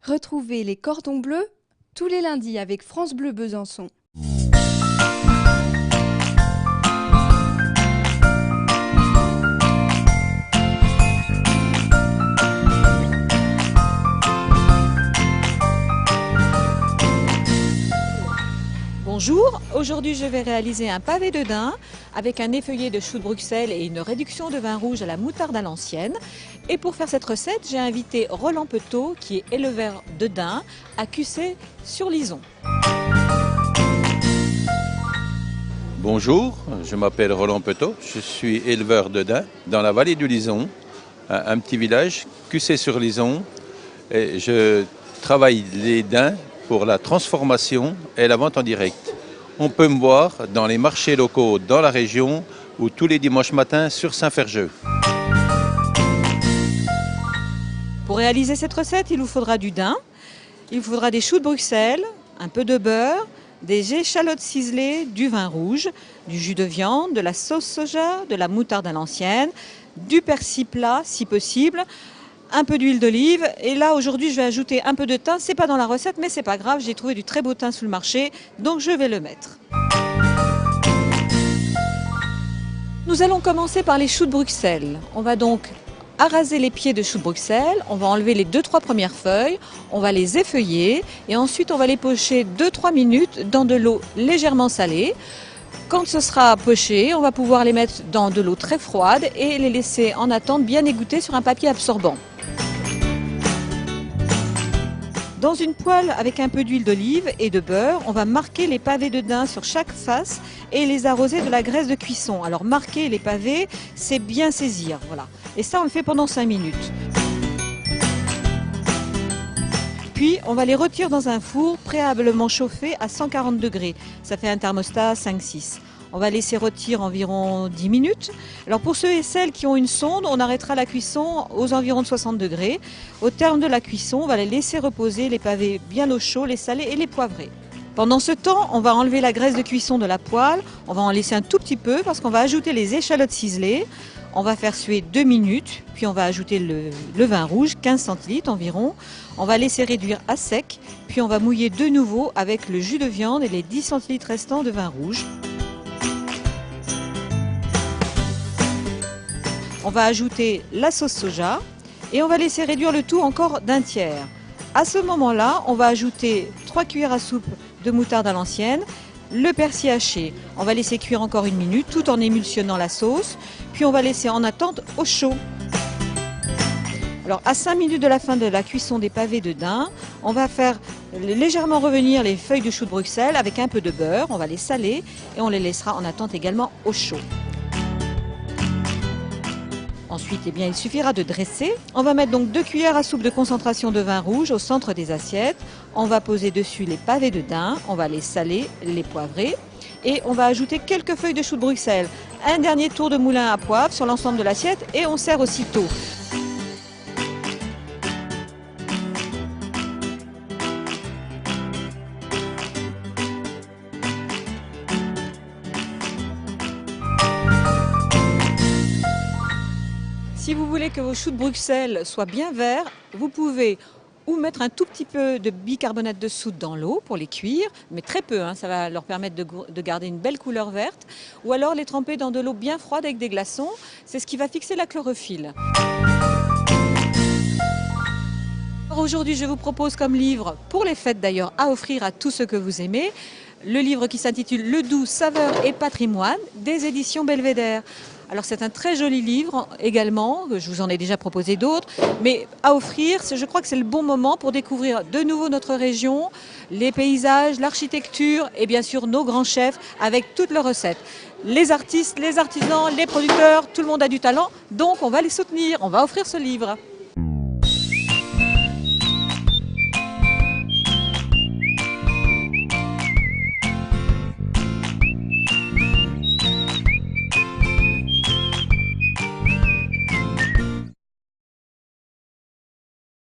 Retrouvez les cordons bleus tous les lundis avec France Bleu Besançon. Bonjour, aujourd'hui je vais réaliser un pavé de daim avec un effeuillé de choux de Bruxelles et une réduction de vin rouge à la moutarde à l'ancienne. Et pour faire cette recette, j'ai invité Roland Petot, qui est éleveur de daim à Cussey-sur-Lison. Bonjour, je m'appelle Roland Petot, je suis éleveur de daim dans la vallée du Lison, un petit village, Cussey-sur-Lison. Et je travaille les daims pour la transformation et la vente en direct. On peut me voir dans les marchés locaux dans la région ou tous les dimanches matins sur Saint-Ferjeux. Pour réaliser cette recette, il vous faudra du daim, il vous faudra des choux de Bruxelles, un peu de beurre, des échalotes ciselées, du vin rouge, du jus de viande, de la sauce soja, de la moutarde à l'ancienne, du persil plat si possible, un peu d'huile d'olive. Et là aujourd'hui je vais ajouter un peu de thym, c'est pas dans la recette mais c'est pas grave, j'ai trouvé du très beau thym sur le marché, donc je vais le mettre. Nous allons commencer par les choux de Bruxelles. On va donc araser les pieds de choux de Bruxelles, on va enlever les 2-3 premières feuilles, on va les effeuiller et ensuite on va les pocher 2-3 minutes dans de l'eau légèrement salée. Quand ce sera poché, on va pouvoir les mettre dans de l'eau très froide et les laisser en attente bien égoutter sur un papier absorbant. Dans une poêle avec un peu d'huile d'olive et de beurre, on va marquer les pavés de daim sur chaque face et les arroser de la graisse de cuisson. Alors marquer les pavés, c'est bien saisir, voilà. Et ça on le fait pendant 5 minutes. Puis on va les retirer dans un four préalablement chauffé à 140 degrés. Ça fait un thermostat 5-6. On va laisser rôtir environ 10 minutes. Alors pour ceux et celles qui ont une sonde, on arrêtera la cuisson aux environs de 60 degrés. Au terme de la cuisson, on va les laisser reposer, les pavés bien au chaud, les saler et les poivrer. Pendant ce temps, on va enlever la graisse de cuisson de la poêle. On va en laisser un tout petit peu parce qu'on va ajouter les échalotes ciselées. On va faire suer 2 minutes, puis on va ajouter le vin rouge, 15 centilitres environ. On va laisser réduire à sec, puis on va mouiller de nouveau avec le jus de viande et les 10 centilitres restants de vin rouge. On va ajouter la sauce soja et on va laisser réduire le tout encore d'un tiers. À ce moment-là, on va ajouter 3 cuillères à soupe de moutarde à l'ancienne, le persil haché. On va laisser cuire encore 1 minute tout en émulsionnant la sauce, puis on va laisser en attente au chaud. Alors à 5 minutes de la fin de la cuisson des pavés de daim, on va faire légèrement revenir les feuilles de choux de Bruxelles avec un peu de beurre, on va les saler et on les laissera en attente également au chaud. Ensuite, il suffira de dresser. On va mettre donc 2 cuillères à soupe de concentration de vin rouge au centre des assiettes. On va poser dessus les pavés de daim, on va les saler, les poivrer et on va ajouter quelques feuilles de choux de Bruxelles. Un dernier tour de moulin à poivre sur l'ensemble de l'assiette et on sert aussitôt. Si vous voulez que vos choux de Bruxelles soient bien verts, vous pouvez ou mettre un tout petit peu de bicarbonate de soude dans l'eau pour les cuire, mais très peu, ça va leur permettre de garder une belle couleur verte, ou alors les tremper dans de l'eau bien froide avec des glaçons, c'est ce qui va fixer la chlorophylle. Aujourd'hui, je vous propose comme livre, pour les fêtes d'ailleurs, à offrir à tous ceux que vous aimez, le livre qui s'intitule Le doux, saveur et patrimoine des éditions Belvédère. Alors c'est un très joli livre également, je vous en ai déjà proposé d'autres, mais à offrir, je crois que c'est le bon moment pour découvrir de nouveau notre région, les paysages, l'architecture et bien sûr nos grands chefs avec toutes leurs recettes. Les artistes, les artisans, les producteurs, tout le monde a du talent, donc on va les soutenir, on va offrir ce livre.